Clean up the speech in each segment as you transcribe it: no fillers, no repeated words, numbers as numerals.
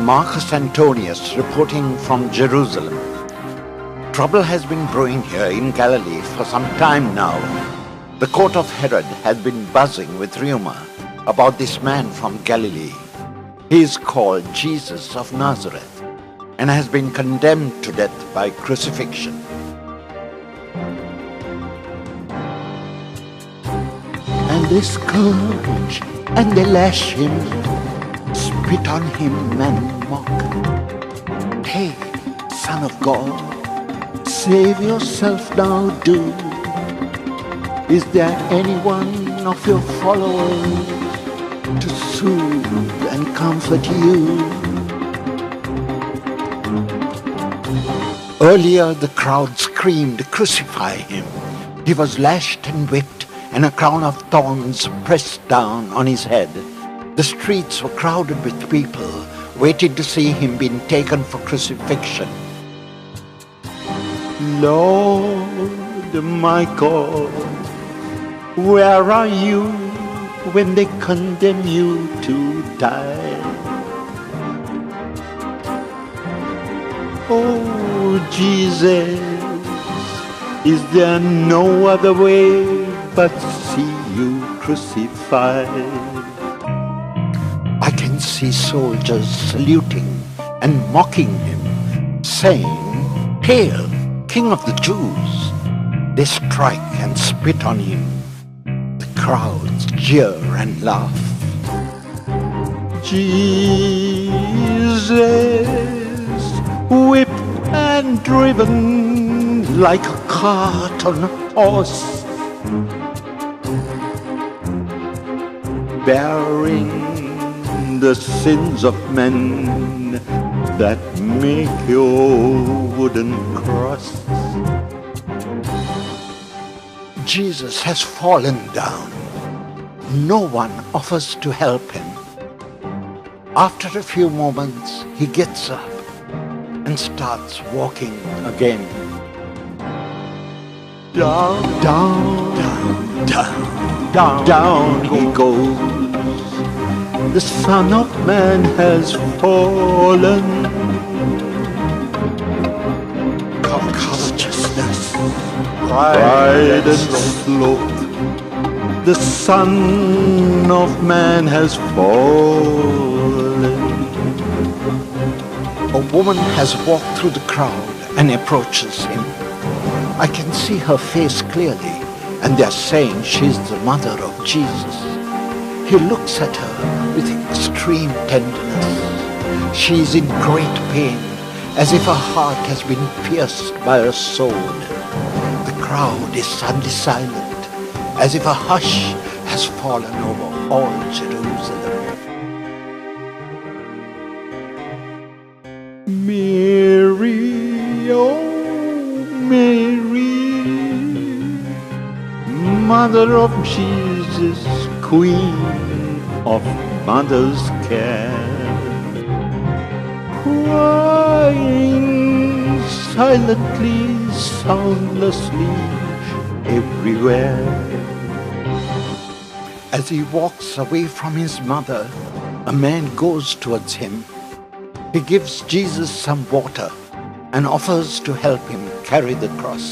Marcus Antonius reporting from Jerusalem. Trouble has been brewing here in Galilee for some time now. The court of Herod has been buzzing with rumor about this man from Galilee. He is called Jesus of Nazareth and has been condemned to death by crucifixion. And they scourge and they lash him, spit on him and mock. Hey, Son of God, save yourself now, do. Is there anyone of your followers to soothe and comfort you? Earlier the crowd screamed, "Crucify him." He was lashed and whipped, and a crown of thorns pressed down on his head. The streets were crowded with people, waiting to see him being taken for crucifixion. Lord, my God, where are you when they condemn you to die? Oh, Jesus, is there no other way but see you crucified? I can see soldiers saluting and mocking him, saying, "Hail, King of the Jews!" They strike and spit on him. The crowds jeer and laugh. Jesus, whipped and driven like a cart on a horse, bearing the sins of men that make your wooden cross. Jesus has fallen down. No one offers to help him. After a few moments, he gets up and starts walking again. Down, down, down, down, down, down he goes. The Son of Man has fallen. Covetousness, pride and sloth. The Son of Man has fallen. A woman has walked through the crowd and approaches him. I can see her face clearly, and they are saying she's the mother of Jesus. He looks at her with extreme tenderness. She is in great pain, as if her heart has been pierced by a sword. The crowd is suddenly silent, as if a hush has fallen over all Jerusalem. Mary, oh Mary, Mother of Jesus, Queen of mother's care, crying silently, soundlessly, everywhere. As he walks away from his mother, a man goes towards him. He gives Jesus some water and offers to help him carry the cross.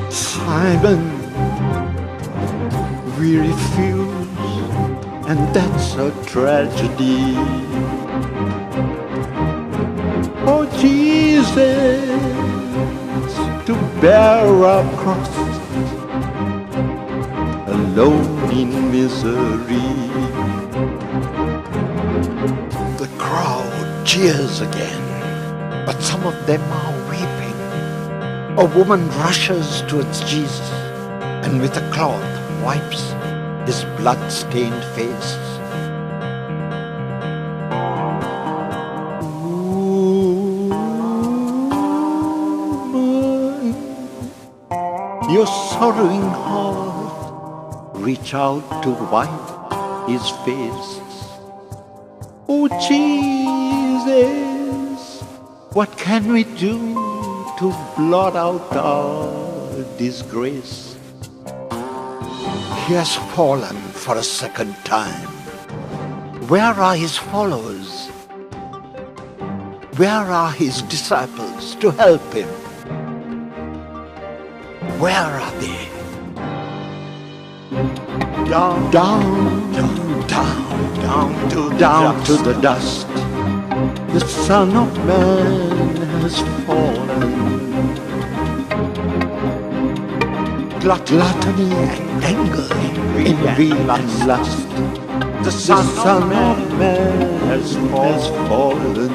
Simon, we refuse, and that's a tragedy. Oh Jesus, to bear our cross, alone in misery. The crowd cheers again, but some of them are weeping. A woman rushes towards Jesus and with a cloth wipes his blood-stained face. Woman, your sorrowing heart, reach out to wipe his face. Oh Jesus, what can we do to blot out our disgrace? He has fallen for a second time. Where are his followers? Where are his disciples to help him? Where are they? Down, down, down, down, down to the dust. The Son of Man has fallen. Gluttony and anger, envy and lust. The Son of Man has fallen.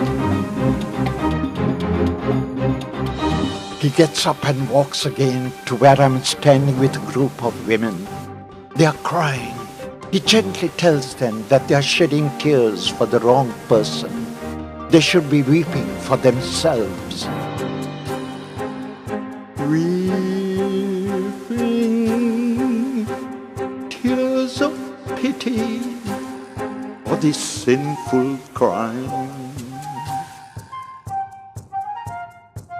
He gets up and walks again to where I'm standing with a group of women. They are crying. He gently tells them that they are shedding tears for the wrong person. They should be weeping for themselves. Weeping tears of pity for this sinful crime.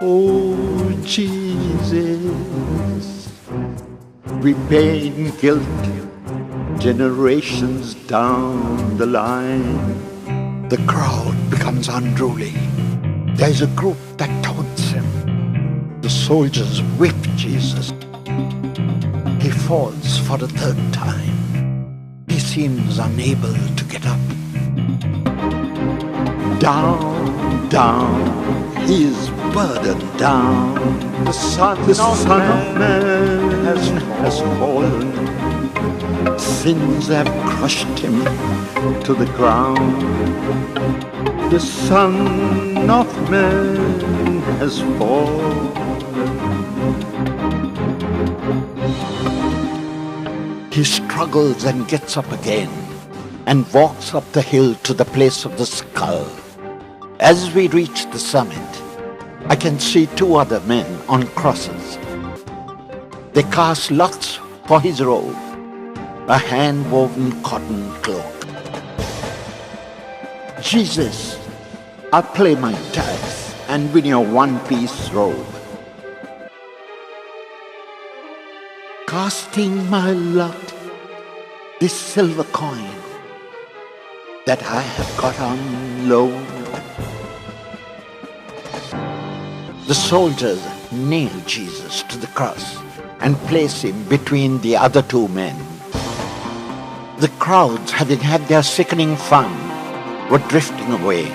Oh Jesus, we pain guilt generations down the line. The crowd becomes unruly. There's a group that taunts him. The soldiers whip Jesus. He falls for the third time. He seems unable to get up. Down, down, he is burdened down. The Son of Man has fallen. Sins have crushed him to the ground. The Son of Man has fallen. He struggles and gets up again and walks up the hill to the place of the skull. As we reach the summit, I can see two other men on crosses. They cast lots for his robe, a hand-woven cotton cloak. Jesus, I'll play my tax and win your one-piece robe. Casting my lot, this silver coin that I have got on loan. The soldiers nail Jesus to the cross and place him between the other two men. The crowds, having had their sickening fun, were drifting away.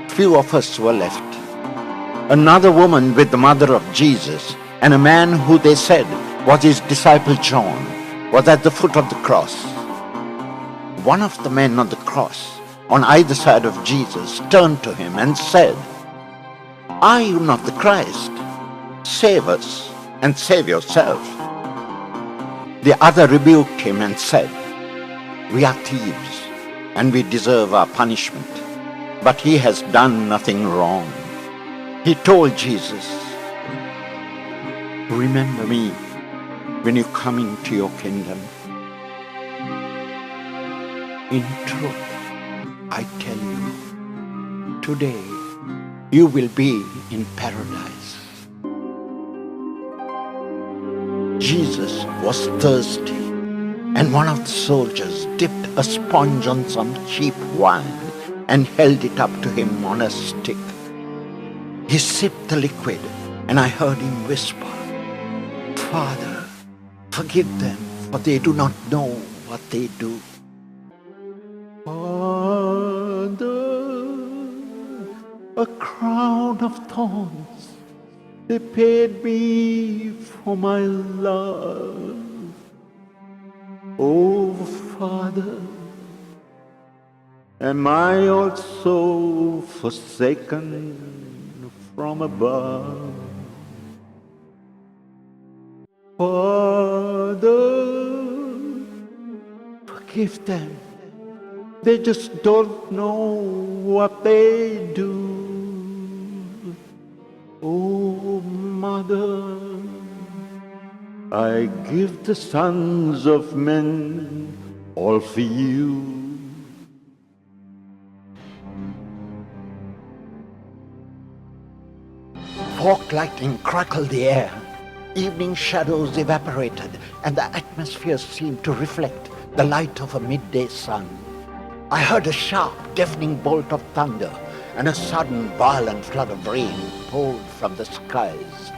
Few of us were left. Another woman with the mother of Jesus and a man who they said was his disciple John was at the foot of the cross. One of the men on the cross, on either side of Jesus, turned to him and said, "Are you not the Christ? Save us and save yourself." The other rebuked him and said, "We are thieves and we deserve our punishment, but he has done nothing wrong." He told Jesus, "Remember me when you come into your kingdom." In truth, I tell you, today you will be in paradise. Jesus was thirsty, and one of the soldiers dipped a sponge on some cheap wine and held it up to him on a stick. He sipped the liquid, and I heard him whisper, "Father, forgive them, for they do not know what they do." Father, a crown of thorns they paid me for my love. Oh, Father, am I also forsaken from above? Father, forgive them. They just don't know what they do. Oh, Mother, I give the sons of men all for you. Fork lightning crackled the air. Evening shadows evaporated, and the atmosphere seemed to reflect the light of a midday sun. I heard a sharp, deafening bolt of thunder, and a sudden, violent flood of rain poured from the skies.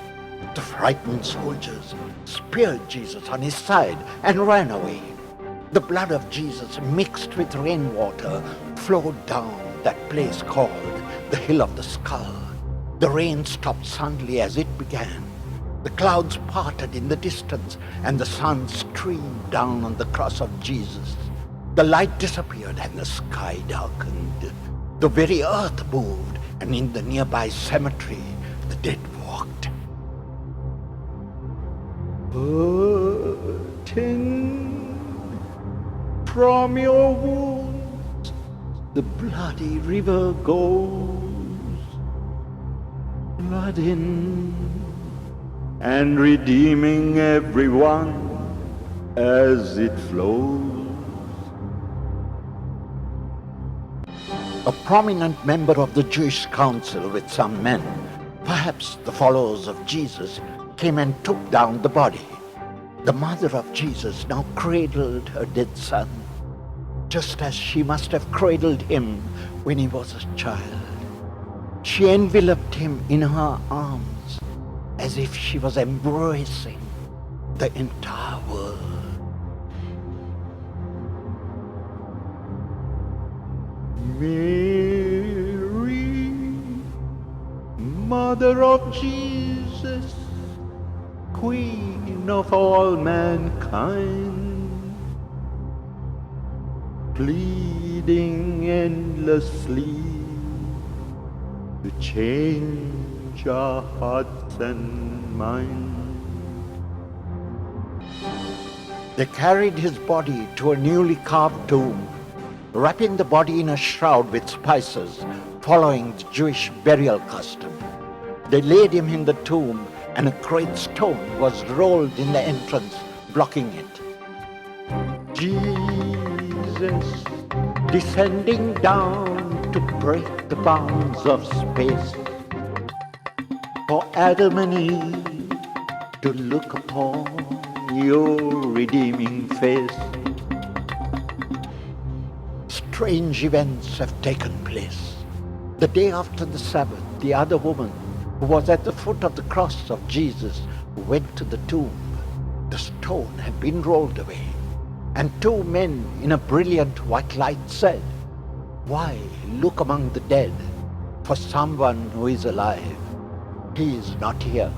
The frightened soldiers speared Jesus on his side and ran away. The blood of Jesus, mixed with rainwater, flowed down that place called the Hill of the Skull. The rain stopped suddenly as it began. The clouds parted in the distance, and the sun streamed down on the cross of Jesus. The light disappeared, and the sky darkened. The very earth moved, and in the nearby cemetery, the dead walked. Hurting from your wounds, the bloody river goes, flooding and redeeming everyone as it flows. A prominent member of the Jewish council with some men, perhaps the followers of Jesus, came and took down the body. The mother of Jesus now cradled her dead son, just as she must have cradled him when he was a child. She enveloped him in her arms as if she was embracing the entire world. Mary, Mother of Jesus, Queen of all mankind, pleading endlessly to change our hearts and minds. They carried his body to a newly carved tomb, wrapping the body in a shroud with spices, following the Jewish burial custom. They laid him in the tomb, and a great stone was rolled in the entrance, blocking it. Jesus, descending down to break the bounds of space, for Adam and Eve to look upon your redeeming face. Strange events have taken place. The day after the Sabbath, the other woman who was at the foot of the cross of Jesus went to the tomb. The stone had been rolled away, and two men in a brilliant white light said, "Why look among the dead for someone who is alive? He is not here.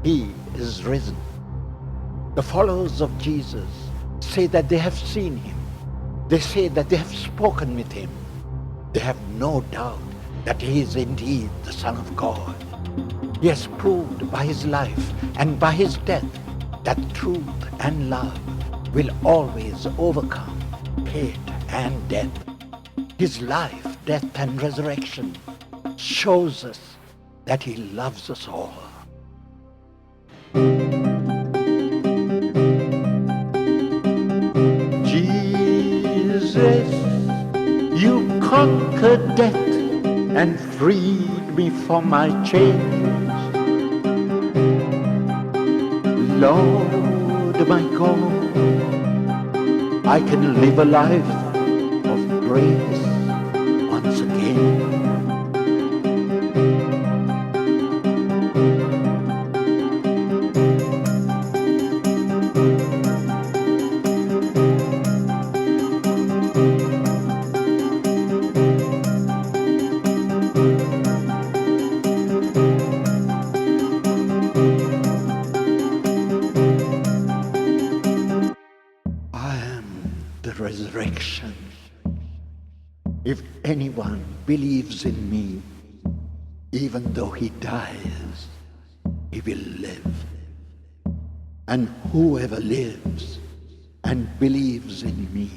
He is risen." The followers of Jesus say that they have seen him. They say that they have spoken with him. They have no doubt that he is indeed the Son of God. He has proved by his life and by his death that truth and love will always overcome hate and death. His life, death, and resurrection shows us that he loves us all. Jesus, you conquered death and freed me from my chains. Lord, my God, I can live a life of praise once again. Resurrection. If anyone believes in me, even though he dies, he will live. And whoever lives and believes in me